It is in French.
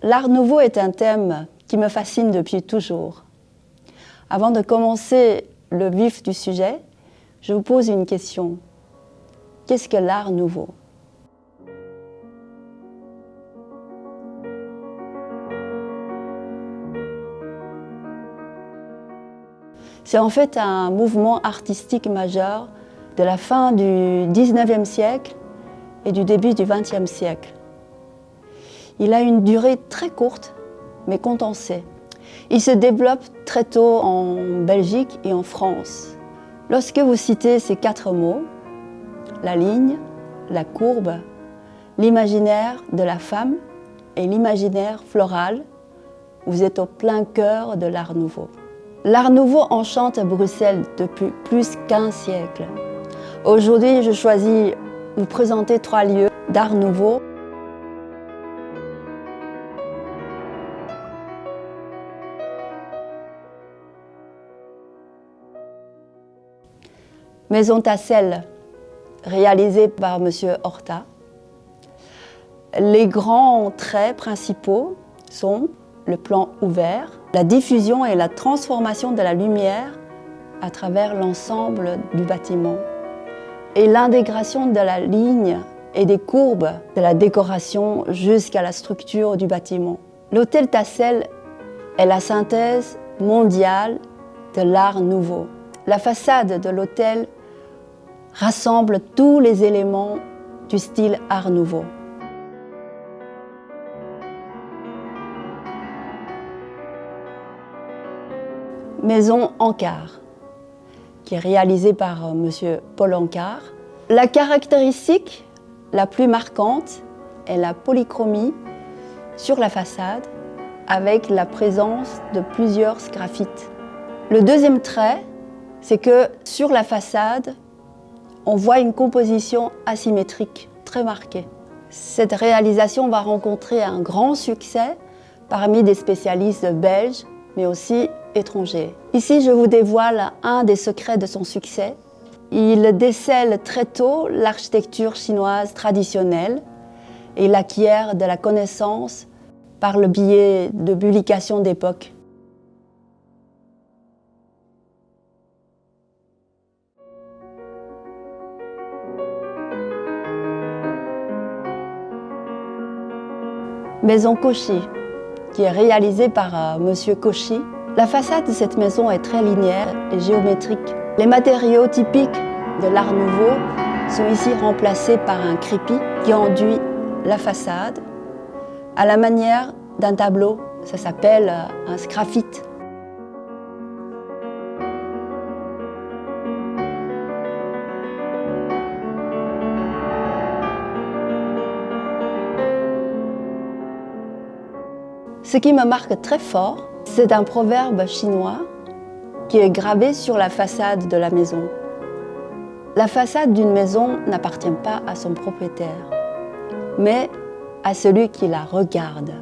L'Art nouveau est un thème qui me fascine depuis toujours. Avant de commencer le vif du sujet, je vous pose une question. Qu'est-ce que l'Art nouveau ? C'est en fait un mouvement artistique majeur de la fin du XIXe siècle et du début du XXe siècle. Il a une durée très courte, mais condensée. Il se développe très tôt en Belgique et en France. Lorsque vous citez ces 4 mots, la ligne, la courbe, l'imaginaire de la femme et l'imaginaire floral, vous êtes au plein cœur de l'Art nouveau. L'Art nouveau enchante Bruxelles depuis plus qu'1 siècle. Aujourd'hui, je choisis de vous présenter 3 lieux d'Art nouveau. Maison Tassel, réalisée par M. Horta. Les grands traits principaux sont le plan ouvert, la diffusion et la transformation de la lumière à travers l'ensemble du bâtiment et l'intégration de la ligne et des courbes de la décoration jusqu'à la structure du bâtiment. L'hôtel Tassel est la synthèse mondiale de l'Art nouveau. La façade de l'hôtel rassemble tous les éléments du style Art nouveau. Maison Ancart, qui est réalisée par M. Paul Ancart. La caractéristique la plus marquante est la polychromie sur la façade avec la présence de plusieurs sgraffites. Le deuxième trait, c'est que sur la façade, on voit une composition asymétrique très marquée. Cette réalisation va rencontrer un grand succès parmi des spécialistes belges, mais aussi étrangers. Ici, je vous dévoile un des secrets de son succès. Il décèle très tôt l'architecture chinoise traditionnelle et il acquiert de la connaissance par le biais de publications d'époque. Maison Cauchy, qui est réalisée par M. Cauchy. La façade de cette maison est très linéaire et géométrique. Les matériaux typiques de l'Art nouveau sont ici remplacés par un crépi qui enduit la façade à la manière d'un tableau. Ça s'appelle un sgraffite. Ce qui me marque très fort, c'est un proverbe chinois qui est gravé sur la façade de la maison. La façade d'une maison n'appartient pas à son propriétaire, mais à celui qui la regarde.